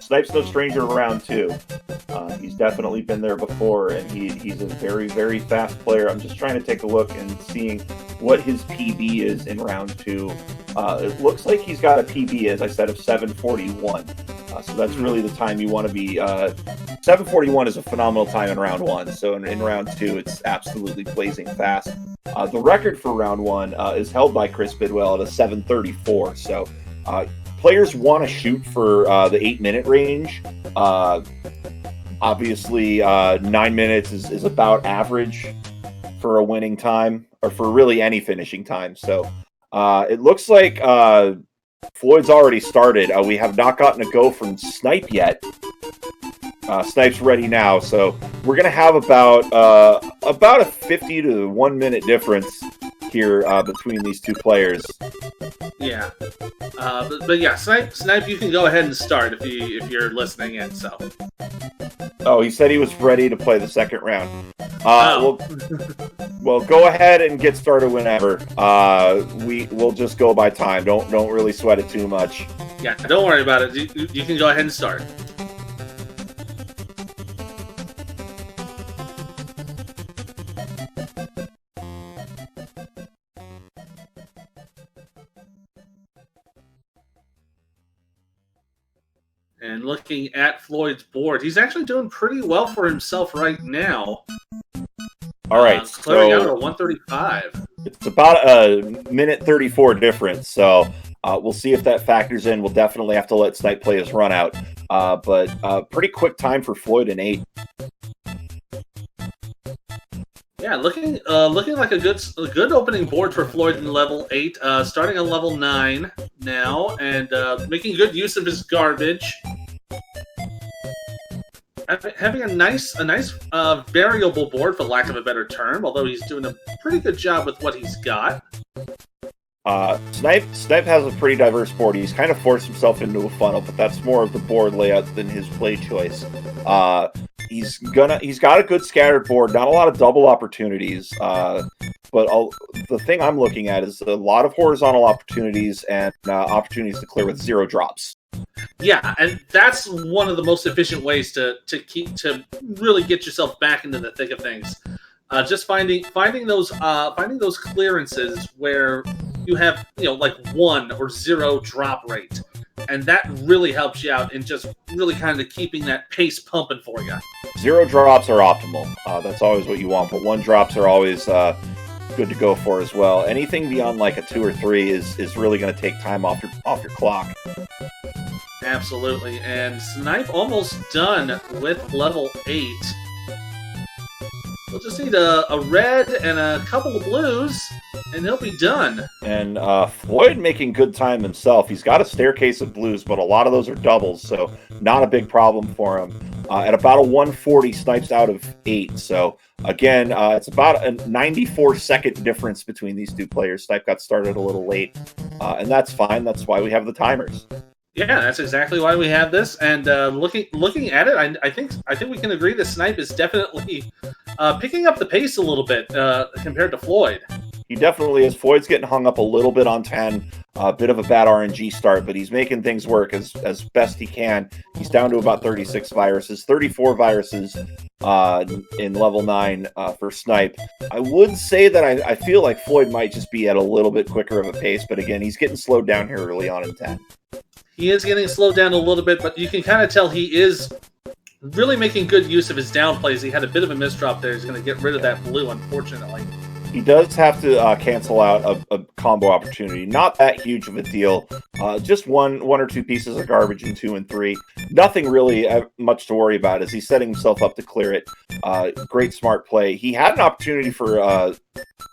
Snipe's no stranger to round two. He's definitely been there before, and he's a very, very fast player. I'm just trying to take a look and seeing what his PB is in round two. It looks like he's got a PB, as I said, of 7:41. So that's really the time you want to be. 7:41 is a phenomenal time in round one. So in round two, it's absolutely blazing fast. The record for round one is held by Chris Bidwell at a 7:34. So players want to shoot for the 8-minute range. Obviously, 9 minutes is about average for a winning time, or for really any finishing time. So it looks like Floyd's already started. We have not gotten a go from Snipe yet. Snipe's ready now, so we're going to have about a 50 to 1 minute difference here between these two players. Yeah, but yeah, Snipe, you can go ahead and start if you're listening in. So. Oh, he said he was ready to play the second round. Well, go ahead and get started whenever. We'll just go by time. Don't really sweat it too much. Yeah, don't worry about it. You can go ahead and start. And looking at Floyd's board, he's actually doing pretty well for himself right now. All right, clearing out at 135. It's about a minute 34 difference, so we'll see if that factors in. We'll definitely have to let Snipe play his run out, but pretty quick time for Floyd in 8. Yeah, looking like a good opening board for Floyd in level 8, starting on level 9 now, and making good use of his garbage. Having a nice variable board, for lack of a better term, although he's doing a pretty good job with what he's got. Snipe has a pretty diverse board. He's kind of forced himself into a funnel, but that's more of the board layout than his play choice. He's got a good scattered board, not a lot of double opportunities, but the thing I'm looking at is a lot of horizontal opportunities and opportunities to clear with 0 drops. Yeah, and that's one of the most efficient ways to really get yourself back into the thick of things. Just finding those clearances where you have like 1 or 0 drop rate, and that really helps you out in just really kind of keeping that pace pumping for you. 0 drops are optimal. That's always what you want, but 1 drops are always good to go for as well. Anything beyond like a 2 or 3 is really going to take time off your clock. Absolutely, and Snipe almost done with level 8. We'll just need a red and a couple of blues, and he'll be done. And Floyd making good time himself. He's got a staircase of blues, but a lot of those are doubles, so not a big problem for him. At about a 140, Snipe's out of 8. So, again, it's about a 94-second difference between these two players. Snipe got started a little late, and that's fine. That's why we have the timers. Yeah, that's exactly why we have this. And looking at it, I think we can agree that Snipe is definitely picking up the pace a little bit compared to Floyd. He definitely is. Floyd's getting hung up a little bit on 10. A bit of a bad RNG start, but he's making things work as best he can. He's down to about 36 viruses, 34 viruses in level 9 for Snipe. I would say that I feel like Floyd might just be at a little bit quicker of a pace, but again, he's getting slowed down here early on in 10. He is getting slowed down a little bit, but you can kind of tell he is really making good use of his down plays. He had a bit of a misdrop there. He's going to get rid of that blue, unfortunately. He does have to cancel out a combo opportunity. Not that huge of a deal. Just one or 2 pieces of garbage in 2 and 3. Nothing really much to worry about as he's setting himself up to clear it. Great smart play. He had an opportunity for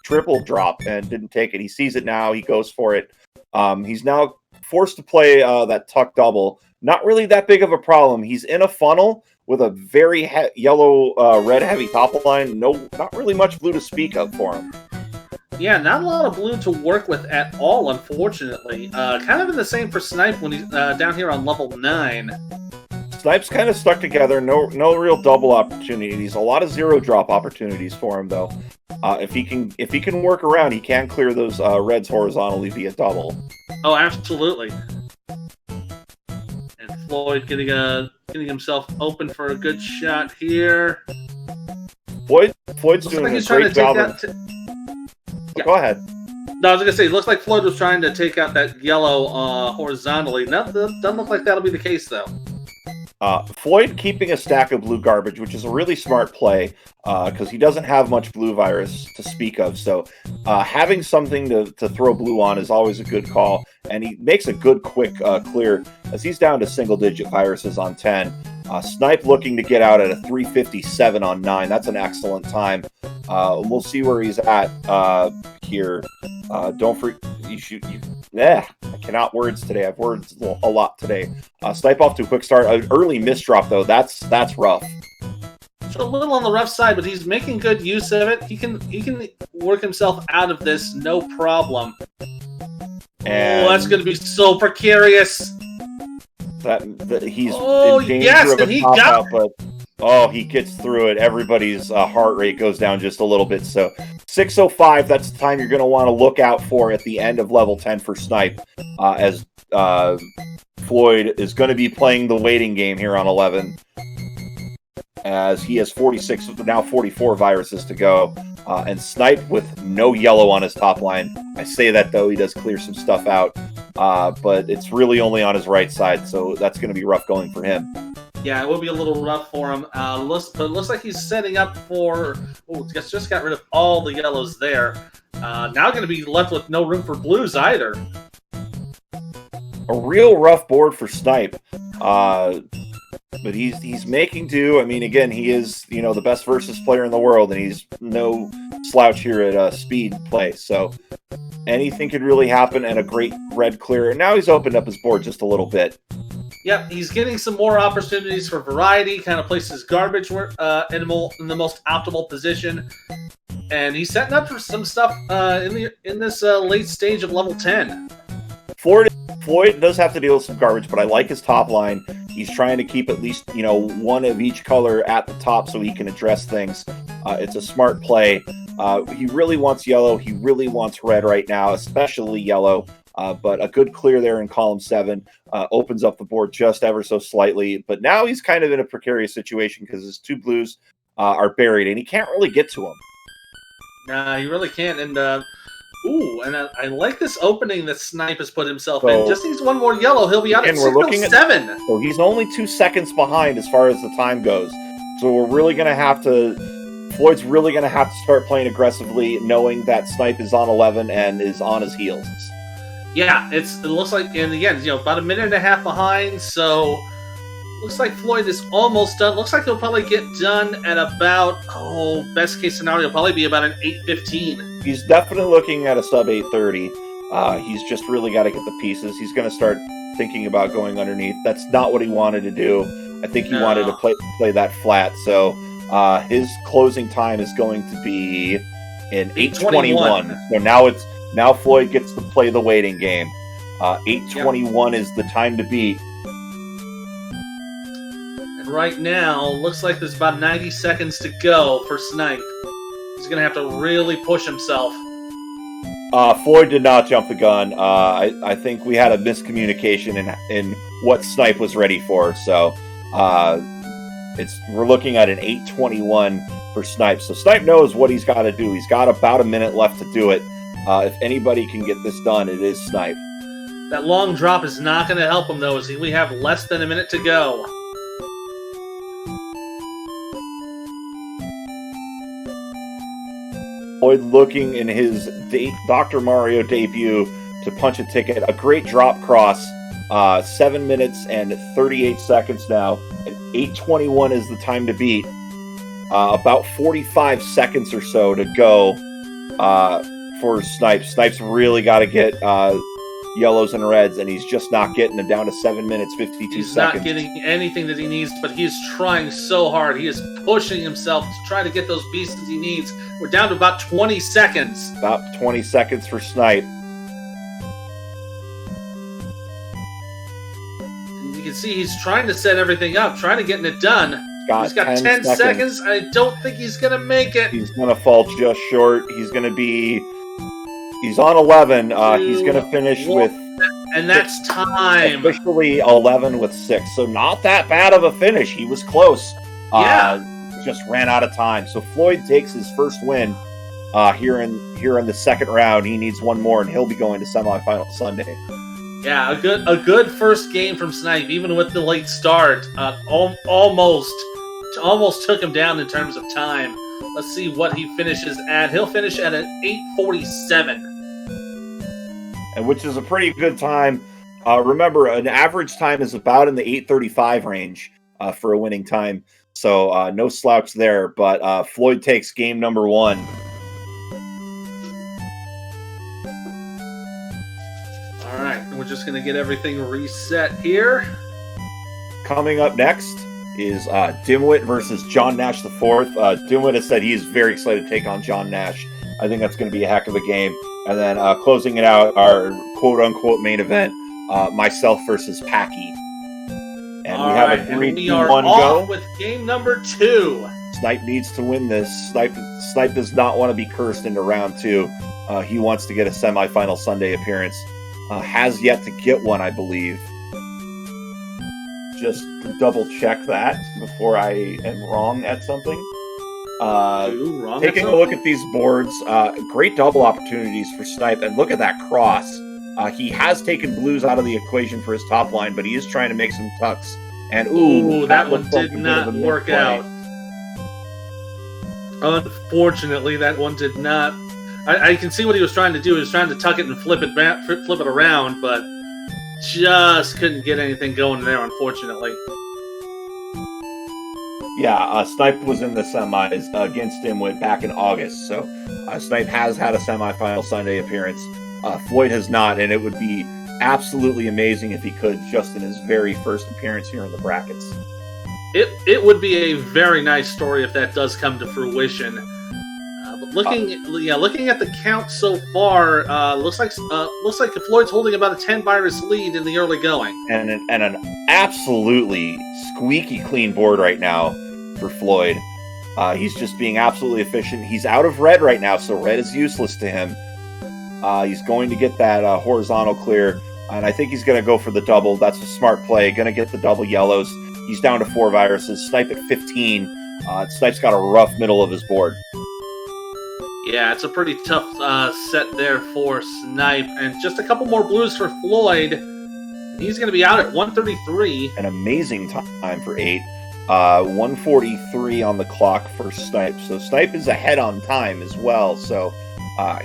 triple drop and didn't take it. He sees it now. He goes for it. He's now forced to play that tuck double. Not really that big of a problem. He's in a funnel with a very yellow, red heavy top line. Not really much blue to speak of for him. Yeah, not a lot of blue to work with at all, unfortunately. Kind of in the same for Snipe when he's down here on level 9. Snipe's kind of stuck together. No real double opportunities. A lot of 0 drop opportunities for him, though. If he can work around, he can clear those reds horizontally via double. Oh, absolutely. And Floyd getting himself open for a good shot here. Floyd's Looks doing like a he's trying great to take job. that. Go ahead. No, I was gonna say, it looks like Floyd was trying to take out that yellow horizontally. Doesn't look like that'll be the case though. Floyd keeping a stack of blue garbage, which is a really smart play because he doesn't have much blue virus to speak of. So having something to throw blue on is always a good call. And he makes a good quick clear as he's down to single-digit viruses on 10. Snipe looking to get out at a 357 on 9. That's an excellent time. We'll see where he's at here. Don't forget, I cannot words today. I've words a lot today. Snipe off to a quick start. An early misdrop, though. That's rough. It's a little on the rough side, but he's making good use of it. He can work himself out of this, no problem. And that's going to be so precarious. That he's in danger of a top out, but he gets through it. Everybody's heart rate goes down just a little bit. So 6:05, that's the time you're going to want to look out for at the end of level 10 for Snipe, as Floyd is going to be playing the waiting game here on 11, as he has 46, now 44 viruses to go. And Snipe with no yellow on his top line. I say that, though, he does clear some stuff out, but it's really only on his right side, so that's going to be rough going for him. Yeah, it will be a little rough for him. But it looks like he's setting up for... just got rid of all the yellows there. Now going to be left with no room for blues either. A real rough board for Snipe. But he's making do. I mean, again, he is, the best versus player in the world, and he's no slouch here at speed play. So anything could really happen, and a great red clear. And now he's opened up his board just a little bit. Yep, he's getting some more opportunities for variety, kind of places garbage in the most optimal position. And he's setting up for some stuff in this late stage of level 10. Floyd does have to deal with some garbage, but I like his top line. He's trying to keep at least, one of each color at the top so he can address things. It's a smart play. He really wants yellow. He really wants red right now, especially yellow. But a good clear there in column 7 opens up the board just ever so slightly. But now he's kind of in a precarious situation because his 2 blues are buried, and he can't really get to them. Nah, he really can't. And I like this opening that Snipe has put himself in. Just needs one more yellow. He'll be out at 6:07. So he's only 2 seconds behind as far as the time goes. So we're really going to have to... Floyd's really going to have to start playing aggressively, knowing that Snipe is on 11 and is on his heels. Yeah, it looks like, and again, about a minute and a half behind, so looks like Floyd is almost done. Looks like he'll probably get done at about, best case scenario, it'll probably be about an 8:15. He's definitely looking at a sub 8:30. He's just really got to get the pieces. He's going to start thinking about going underneath. That's not what he wanted to do. I think he wanted to play that flat. So his closing time is going to be in 8:21. So now Floyd gets to play the waiting game. 8:21 is the time to beat. And right now, looks like there's about 90 seconds to go for Snipe. He's going to have to really push himself. Floyd did not jump the gun. I think we had a miscommunication in what Snipe was ready for. So we're looking at an 8:21 for Snipe. So Snipe knows what he's got to do. He's got about a minute left to do it. If anybody can get this done, it is Snipe. That long drop is not going to help him, though, as we have less than a minute to go. Floyd looking in his Dr. Mario debut to punch a ticket. A great drop cross. 7 minutes and 38 seconds now. And 8:21 is the time to beat. About 45 seconds or so to go for Snipe. Snipe's really got to get yellows and reds, and he's just not getting them, down to 7 minutes, 52 seconds. He's not getting anything that he needs, but he's trying so hard. He is pushing himself to try to get those pieces he needs. We're down to about 20 seconds. About 20 seconds for Snipe. And you can see he's trying to set everything up, trying to get it done. He's got 10 seconds. I don't think he's going to make it. He's going to fall just short. He's going to be... He's on 11. He's going to finish with... And that's time. Officially 11 with 6. So not that bad of a finish. He was close. Just ran out of time. So Floyd takes his first win here in the second round. He needs one more, and he'll be going to semifinal Sunday. Yeah, a good first game from Snipe, even with the late start. Almost took him down in terms of time. Let's see what he finishes at. He'll finish at an 8:47. And which is a pretty good time. Remember, an average time is about in the 8:35 range for a winning time. So no slouch there. But Floyd takes game number 1. All right, we're just going to get everything reset here. Coming up next is Dimwit versus John Nash IV. Dimwit has said he is very excited to take on John Nash. I think that's going to be a heck of a game. And then closing it out, our quote-unquote main event, myself versus Packy. And we have a 3-2-1 go. With game number 2. Snipe needs to win this. Snipe does not want to be cursed into round 2. He wants to get a semifinal Sunday appearance. Has yet to get one, I believe. Just to double check that before I am wrong at something. Taking a look at these boards, great double opportunities for Snipe, and look at that cross. He has taken blues out of the equation for his top line, but he is trying to make some tucks. And that one did not work out. Unfortunately, that one did not. I can see what he was trying to do. He was trying to tuck it and flip it around, but just couldn't get anything going there, unfortunately. Yeah, Snipe was in the semis against Dimwit back in August, so Snipe has had a semifinal Sunday appearance. Floyd has not, and it would be absolutely amazing if he could, just in his very first appearance here in the brackets. It would be a very nice story if that does come to fruition. But looking at the count so far, looks like Floyd's holding about a 10 virus lead in the early going, and an absolutely squeaky clean board right now for Floyd. He's just being absolutely efficient. He's out of red right now, so red is useless to him. He's going to get that horizontal clear, and I think he's going to go for the double. That's a smart play. Going to get the double yellows. He's down to 4 viruses. Snipe at 15. Snipe's got a rough middle of his board. Yeah, it's a pretty tough set there for Snipe. And just a couple more blues for Floyd. He's going to be out at 1:33. An amazing time for 8. 1:43 on the clock for Snipe. So Snipe is ahead on time as well. So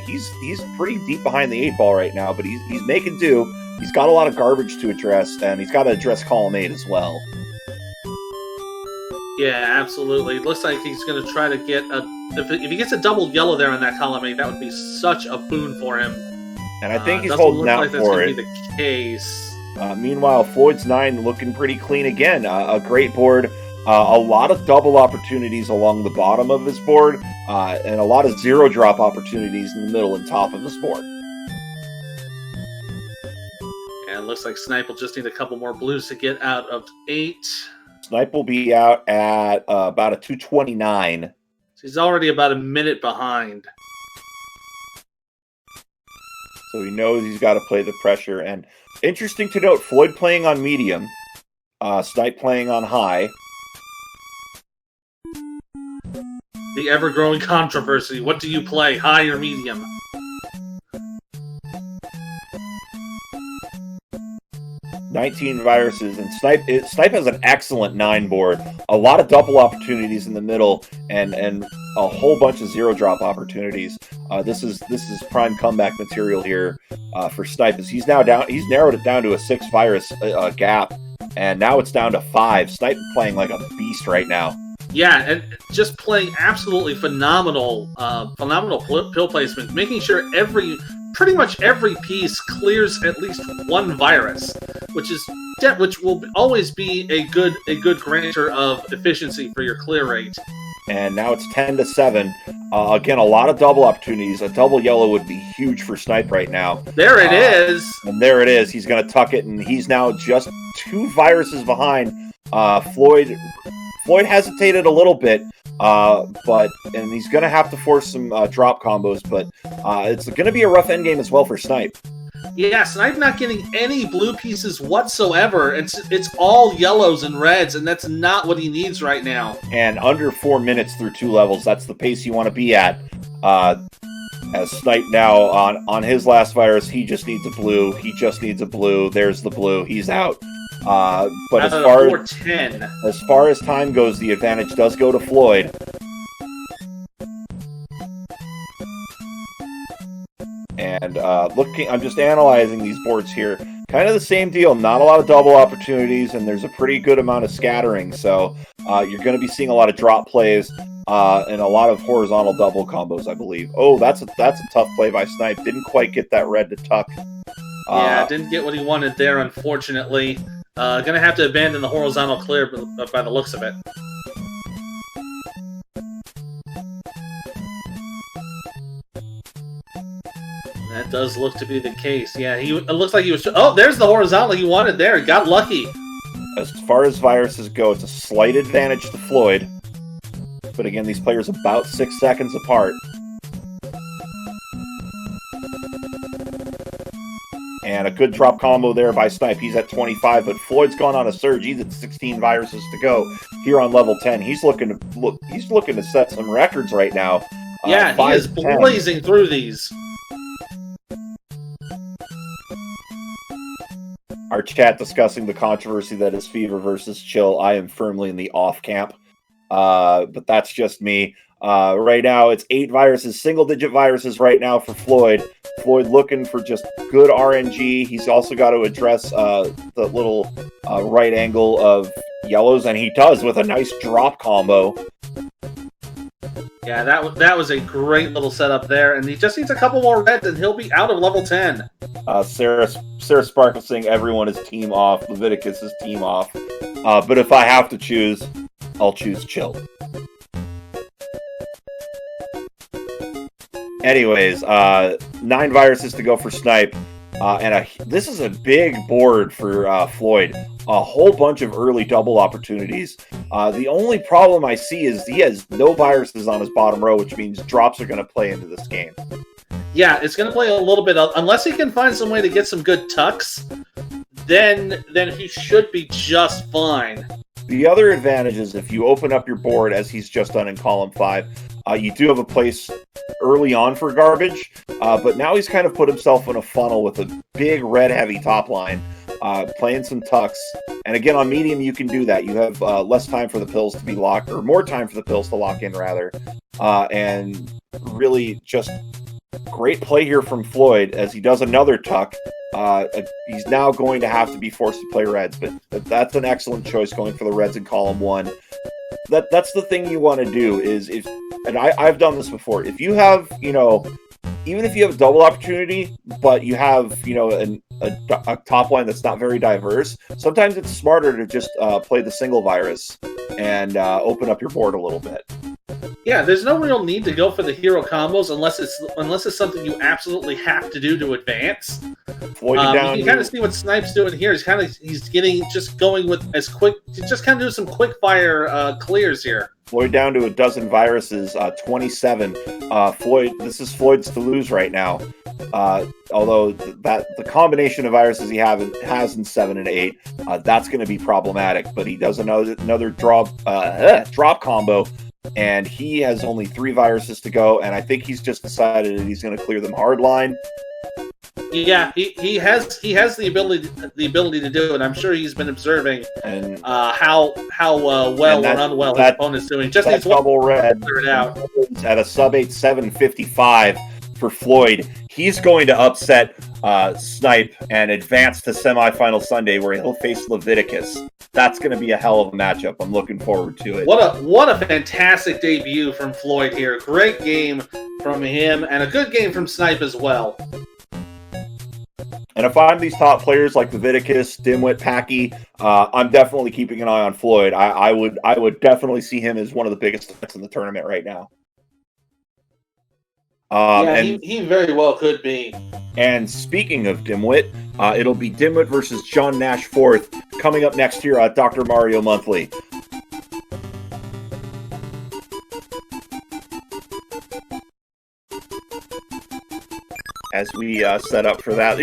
he's pretty deep behind the 8 ball right now, but he's making do. He's got a lot of garbage to address, and he's got to address column 8 as well. Yeah, absolutely. It looks like he's going to try to get if he gets a double yellow there on that column 8, that would be such a boon for him. And I think he's holding out for it. That's going to be the case. Meanwhile, Floyd's 9 looking pretty clean again. A great board. A lot of double opportunities along the bottom of his board, and a lot of zero drop opportunities in the middle and top of his board. And it looks like Snipe will just need a couple more blues to get out of 8. Snipe will be out at about a 2:29. He's already about a minute behind. So he knows he's got to play the pressure. And interesting to note, Floyd playing on medium, Snipe playing on high. The ever-growing controversy. What do you play, high or medium? $19 viruses, and Snipe has an excellent 9 board. A lot of double opportunities in the middle, and a whole bunch of zero drop opportunities. This is prime comeback material here for Snipe. As he's narrowed it down to a 6 virus gap, and now it's down to 5. Snipe playing like a beast right now. Yeah, and just playing absolutely phenomenal pill placement, making sure pretty much every piece clears at least 1 virus, which will always be a good grantor of efficiency for your clear rate. And now it's 10-7. Again, a lot of double opportunities. A double yellow would be huge for Snipe right now. There it is. And there it is. He's going to tuck it, and he's now just 2 viruses behind. Floyd Floyd hesitated a little bit, and he's going to have to force some drop combos, but it's going to be a rough endgame as well for Snipe. Yeah, Snipe not getting any blue pieces whatsoever. It's all yellows and reds, and that's not what he needs right now. And under 4 minutes through 2 levels, that's the pace you want to be at. As Snipe now on his last virus, he just needs a blue. He just needs a blue. There's the blue. He's out. But as far as time goes, the advantage does go to Floyd. And I'm just analyzing these boards here. Kind of the same deal. Not a lot of double opportunities, and there's a pretty good amount of scattering. So you're going to be seeing a lot of drop plays and a lot of horizontal double combos, I believe. Oh, that's a tough play by Snipe. Didn't quite get that red to tuck. Yeah, didn't get what he wanted there, unfortunately. Going to have to abandon the horizontal clear by the looks of it. That does look to be the case. Yeah, it looks like he was... Oh, there's the horizontal he wanted there. He got lucky. As far as viruses go, it's a slight advantage to Floyd. But again, these players about 6 seconds apart. And a good drop combo there by Snipe. He's at 25, but Floyd's gone on a surge. He's at 16 viruses to go here on level 10. He's looking to set some records right now. Yeah, he is blazing through these. Our chat discussing the controversy that is Fever versus Chill. I am firmly in the off camp, but that's just me. Right now, it's 8 viruses, single-digit viruses right now for Floyd. Floyd looking for just good RNG. He's also got to address the little right angle of yellows, and he does with a nice drop combo. Yeah, that was a great little setup there, and he just needs a couple more reds, and he'll be out of level 10. Sarah Sparkle saying everyone is team off. Leviticus is team off. But if I have to choose, I'll choose Chill. Anyways, 9 viruses to go for Snipe. This is a big board for Floyd. A whole bunch of early double opportunities. The only problem I see is he has no viruses on his bottom row, which means drops are going to play into this game. Yeah, it's going to play a little bit. Unless he can find some way to get some good tucks, then he should be just fine. The other advantage is if you open up your board, as he's just done in column 5, you do have a place early on for garbage, but now he's kind of put himself in a funnel with a big red-heavy top line, playing some tucks. And again, on medium, you can do that. You have less time for the pills to be locked, or more time for the pills to lock in, rather. And really just great play here from Floyd as he does another tuck. He's now going to have to be forced to play reds, but that's an excellent choice going for the reds in column 1. That's the thing you want to do is I've done this before. If you have, even if you have a double opportunity, but you have, a top line that's not very diverse, sometimes it's smarter to just play the single virus and open up your board a little bit. Yeah, there's no real need to go for the hero combos unless it's something you absolutely have to do to advance. You can kind of see what Snipe's doing here. He's going with as quick, just kind of doing some quick fire clears here. Floyd down to a dozen viruses, 27. Floyd, this is Floyd's to lose right now. Although the combination of viruses he has in 7 and 8, that's going to be problematic. But he does another drop combo. And he has only 3 viruses to go, and I think he's just decided that he's going to clear them hardline. Yeah, he has the ability to do it. I'm sure he's been observing and how well or unwell his opponent's doing. Just needs double red. Clear it out at a sub 8-7-55 for Floyd. He's going to upset Snipe and advance to semifinal Sunday, where he'll face Leviticus. That's going to be a hell of a matchup. I'm looking forward to it. What a fantastic debut from Floyd here. Great game from him, and a good game from Snipe as well. And if I'm these top players like Leviticus, Dimwit, Packy, I'm definitely keeping an eye on Floyd. I would definitely see him as one of the biggest threats in the tournament right now. He very well could be. And speaking of Dimwit, it'll be Dimwit versus John Nash 4th coming up next year on Dr. Mario Monthly. as we set up for that.